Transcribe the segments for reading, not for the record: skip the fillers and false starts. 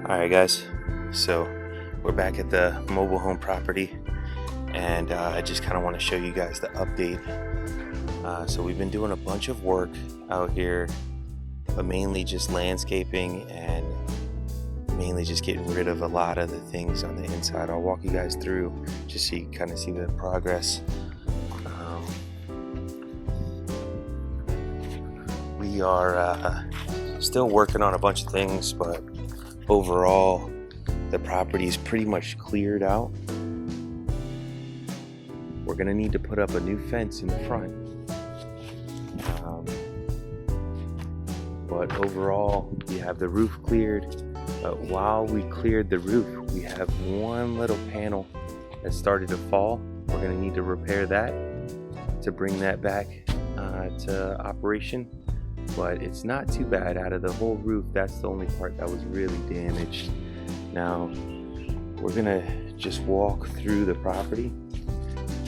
Alright guys, so we're back at the mobile home property, and I just kind of want to show you guys the update. So we've been doing a bunch of work out here, but mainly just landscaping and mainly just getting rid of a lot of the things on the inside. I'll walk you guys through just so you kind of see the progress. We are still working on a bunch of things, but overall the property is pretty much cleared out. We're gonna need to put up a new fence in the front, but overall we have the roof cleared. But while we cleared the roof, we have one little panel that started to fall. We're gonna need to repair that to bring that back to operation, but it's not too bad. Out of the whole roof, that's the only part that was really damaged. Now we're gonna just walk through the property.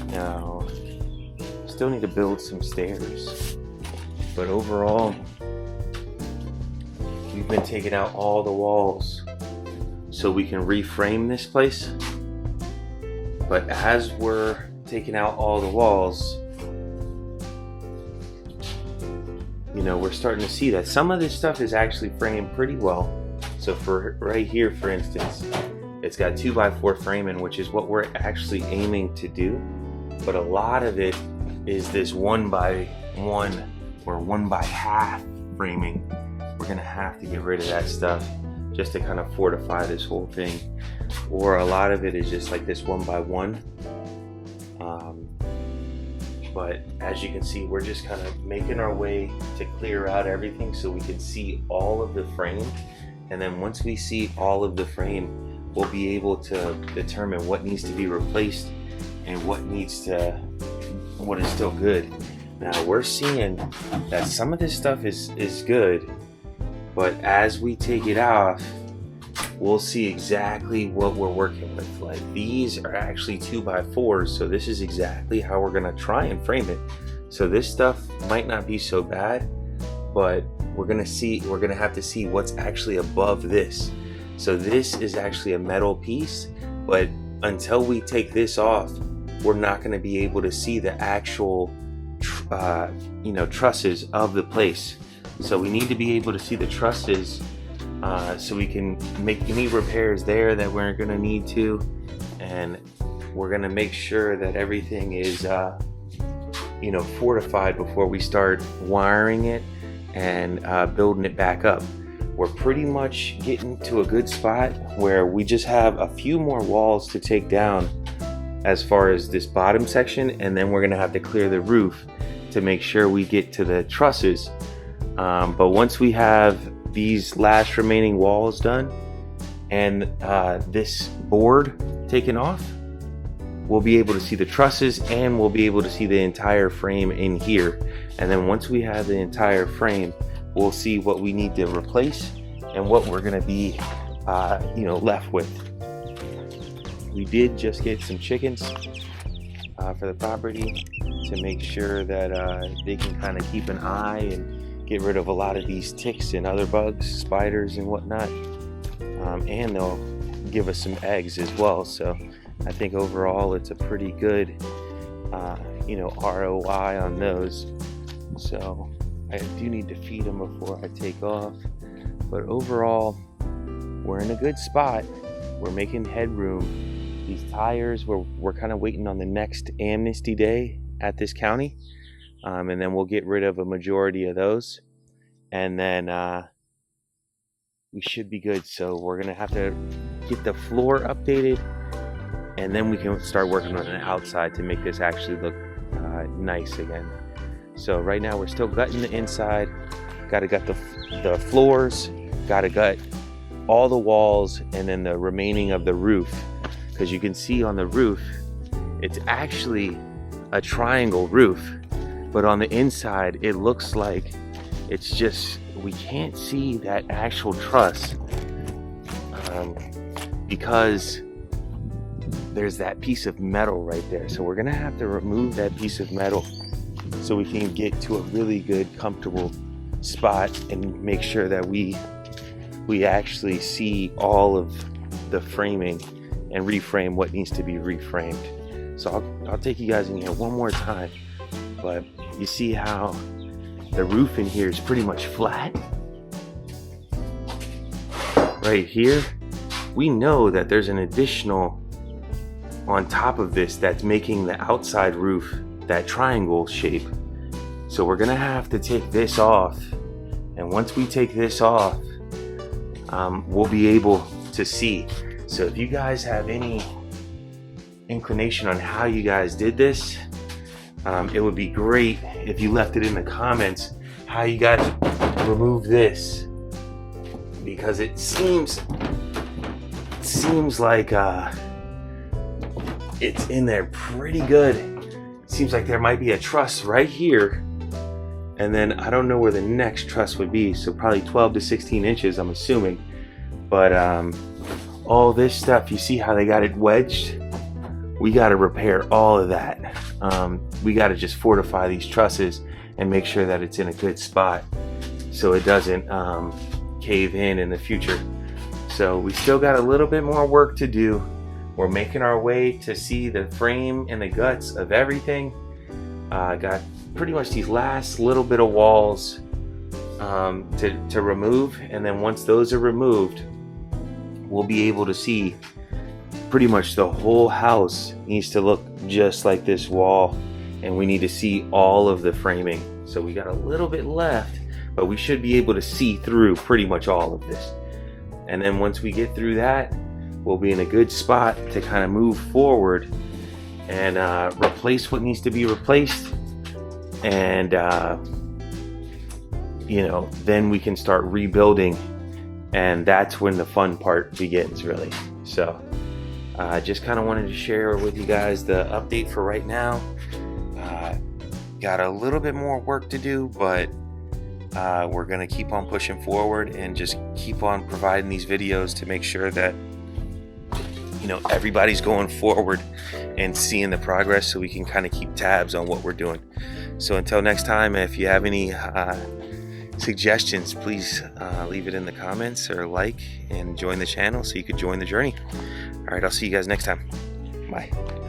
Now still need to build some stairs, but overall we've been taking out all the walls so we can reframe this place. But as we're taking out all the walls, you know, we're starting to see that some of this stuff is actually framed pretty well. So for right here, for instance, it's got 2x4 framing, which is what we're actually aiming to do. But a lot of it is this 1x1 or 1x1/2 framing. We're gonna have to get rid of that stuff just to kind of fortify this whole thing. Or a lot of it is just like this 1x1. But as you can see, we're just kind of making our way to clear out everything so we can see all of the frame. And then once we see all of the frame, we'll be able to determine what needs to be replaced and what is still good. Now we're seeing that some of this stuff is good, but as we take it off, we'll see exactly what we're working with. Like, these are actually 2x4s, so this is exactly how we're gonna try and frame it. So this stuff might not be so bad, but we're gonna have to see what's actually above this. So this is actually a metal piece, but until we take this off, we're not gonna be able to see the actual trusses of the place. So we need to be able to see the trusses so we can make any repairs there that we're gonna need to, and we're gonna make sure that everything is fortified before we start wiring it and building it back up. We're pretty much getting to a good spot where we just have a few more walls to take down as far as this bottom section, and then we're gonna have to clear the roof to make sure we get to the trusses. But once we have these last remaining walls done and this board taken off, we'll be able to see the trusses and we'll be able to see the entire frame in here. And then once we have the entire frame, we'll see what we need to replace and what we're going to be left with. We did just get some chickens for the property to make sure that they can kind of keep an eye and get rid of a lot of these ticks and other bugs, spiders and whatnot, and they'll give us some eggs as well. So I think overall it's a pretty good ROI on those. So I do need to feed them before I take off, but overall we're in a good spot. We're making headroom. These tires, we're kind of waiting on the next amnesty day at this county, and then we'll get rid of a majority of those, and then we should be good. So we're gonna have to get the floor updated, and then we can start working on the outside to make this actually look nice again. So right now we're still gutting the inside, gotta gut the floors, gotta gut all the walls, and then the remaining of the roof, because you can see on the roof it's actually a triangle roof, but on the inside it looks like it's just, we can't see that actual truss because there's that piece of metal right there. So we're gonna have to remove that piece of metal so we can get to a really good comfortable spot and make sure that we we actually see all of the framing and reframe what needs to be reframed. So I'll take you guys in here one more time. But you see how the roof in here is pretty much flat? Right here, we know that there's an additional on top of this that's making the outside roof that triangle shape. So we're gonna have to take this off, and once we take this off, we'll be able to see. So if you guys have any inclination on how you guys did this, it would be great if you left it in the comments how you guys remove this, because it seems like it's in there pretty good. It seems like there might be a truss right here, and then I don't know where the next truss would be, so probably 12 to 16 inches, I'm assuming. But all this stuff, you see how they got it wedged? We got to repair all of that. We got to just fortify these trusses and make sure that it's in a good spot so it doesn't cave in the future. So we still got a little bit more work to do. We're making our way to see the frame and the guts of everything. Got pretty much these last little bit of walls to remove, and then once those are removed, we'll be able to see pretty much the whole house needs to look just like this wall, and we need to see all of the framing. So we got a little bit left, but we should be able to see through pretty much all of this. And then once we get through that, we'll be in a good spot to kind of move forward and replace what needs to be replaced. And you know, then we can start rebuilding, and that's when the fun part begins, really. So I just kind of wanted to share with you guys the update for right now. Got a little bit more work to do, but we're going to keep on pushing forward and just keep on providing these videos to make sure that, you know, everybody's going forward and seeing the progress, so we can kind of keep tabs on what we're doing. So until next time, if you have any suggestions, please leave it in the comments or like and join the channel so you could join the journey. All right, I'll see you guys next time. Bye.